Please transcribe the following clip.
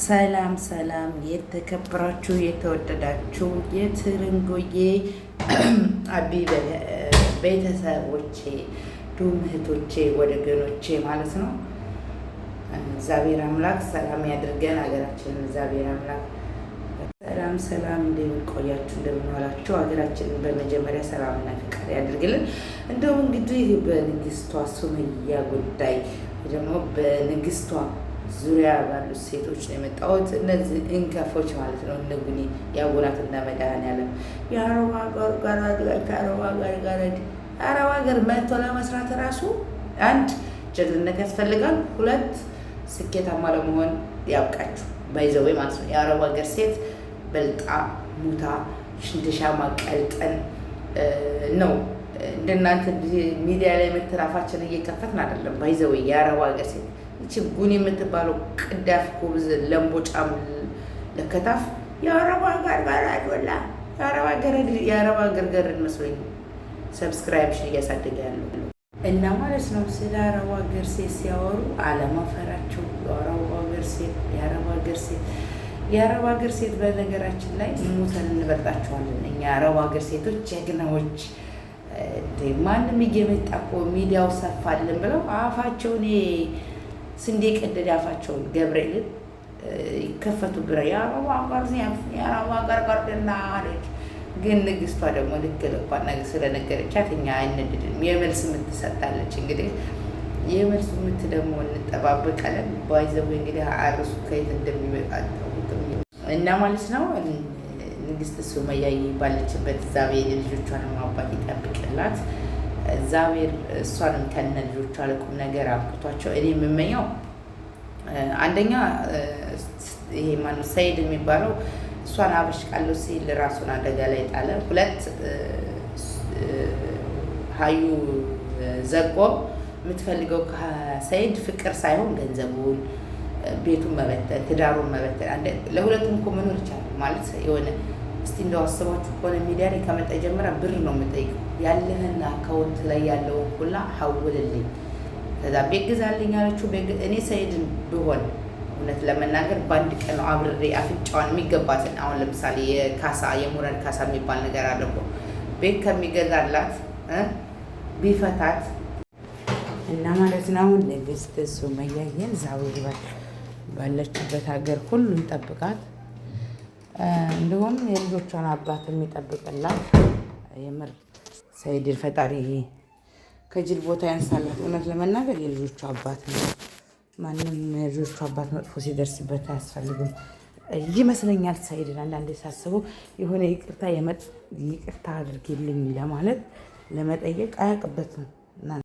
ሰላም ሰላም የተከበራችሁ የተወደዳችሁ የትርንጎዬ አቢ ቤተሰቦቼ ዱም እህቶቼ ወደገኖቼ ማለት ነው። እግዚአብሔር አምላክ ሰላም ያድርገን ሀገራችንን። እግዚአብሔር አምላክ ሰላም ሰላም፣ እንደምን ቆያችሁ? እንደምን ዋላችሁ? ሀገራችንን በመጀመሪያ ሰላምና ፍቅር ያድርግልን። እንደው እንግዲህ በንግስቷ ሱመያ ጉዳይ ደግሞ በንግስቷ ዙሪያ ባሉት ሴቶች ነው የመጣሁት። እነዚህ እንከፎች ማለት ነው እነጉኒ ያጎናትና መድኃኒዓለም የአረብ ሀገር መጥቶ ለመስራት ራሱ አንድ ጀግንነት ያስፈልጋል፣ ሁለት ስኬታማ ለመሆን ያብቃችሁ ባይዘዌ ማለት ነው። የአረብ ሀገር ሴት በልጣ ሙታ ሽንትሻ ማቀልጠን ነው። እንደናንተ ሚዲያ ላይ መተራፋችን እየከፈትን አይደለም። ባይዘዌ የአረብ ሀገር ሴት እቺ ጉኒ የምትባለው ቅዳፍ ኩብዝ ለምቦጫም ለከታፍ የአረብ ሀገር ጋራዶላ የአረብ ሀገር ገረድ መስሎኝ ሰብስክራይብሽን እያሳደገ ያለው እና ማለት ነው። ስለ አረብ ሀገር ሴት ሲያወሩ አለማፈራቸው። የአረብ ሀገር ሴት በነገራችን ላይ ሙተን እንበልጣቸዋለን እኛ አረብ ሀገር ሴቶች ጀግናዎች። ማንም እየመጣ እኮ ሚዲያው ሰፋልን ብለው አፋቸውን ስንዴ ቀደድ አፋቸውን ገብርኤልን ይከፈቱ ብረ የአረብ ሀገር ቀርድና አለች። ግን ንግስቷ ደግሞ ልክ ልኳን ነገር ስለነገረቻት እኛ አይነድድም። የመልስ ምት ትሰጣለች። እንግዲህ የመልስ ምት ደግሞ እንጠባበቃለን። ባይዘው እንግዲህ አርሱ ከየት እንደሚመጣ እና ማለት ነው። ንግስት ሱመያ ባለችበት እግዚአብሔር ልጆቿን ማባት ይጠብቅላት። እግዚአብሔር እሷንም ከነ ልጆቿ ለቁም ነገር አብቅቷቸው። እኔ የምመኘው አንደኛ ይሄ ማነው ሰይድ የሚባለው እሷን አበሽቃለሁ ሲል ራሱን አደጋ ላይ ጣለ። ሁለት ሀዩ ዘቆ የምትፈልገው ከሰይድ ፍቅር ሳይሆን ገንዘቡን፣ ቤቱን መበተን፣ ትዳሩን መበተን። ለሁለቱም እኮ መኖር ይቻላል ማለት የሆነ እስቲ እንደው አስባችሁ ከሆነ ሚዲያ ላይ ከመጣ ጀምራ ብር ነው የምጠይቀው። ያለህን አካውንት ላይ ያለውን ሁላ ሐውልልኝ፣ ከዛ ቤት ግዛልኝ አለችው። እኔ ሰይድን ብሆን እውነት ለመናገር በአንድ ቀን ነው አብሬ አፍንጫዋን የሚገባትን አሁን ለምሳሌ የሙረድ ካሳ የሚባል ነገር አለ እኮ ቤት ከሚገዛላት ቢፈታት እና ማለት ነው። ንግስት ሱመያዬን እግዚአብሔር ባለችበት ሀገር ሁሉ ይጠብቃት። እንዲሁም የልጆቿን አባት የሚጠብቅላት የምር ሰይድን ፈጣሪ ከጅል ቦታ ያንሳላት። እውነት ለመናገር የልጆቿ አባት ነው። ማንም የልጆቿ አባት መጥፎ ሲደርስበት አያስፈልግም ይመስለኛል። ሰይድን አንዳንዴ ሳስበው የሆነ ይቅርታ አድርጊልኝ ለማለት ለመጠየቅ አያውቅበትም።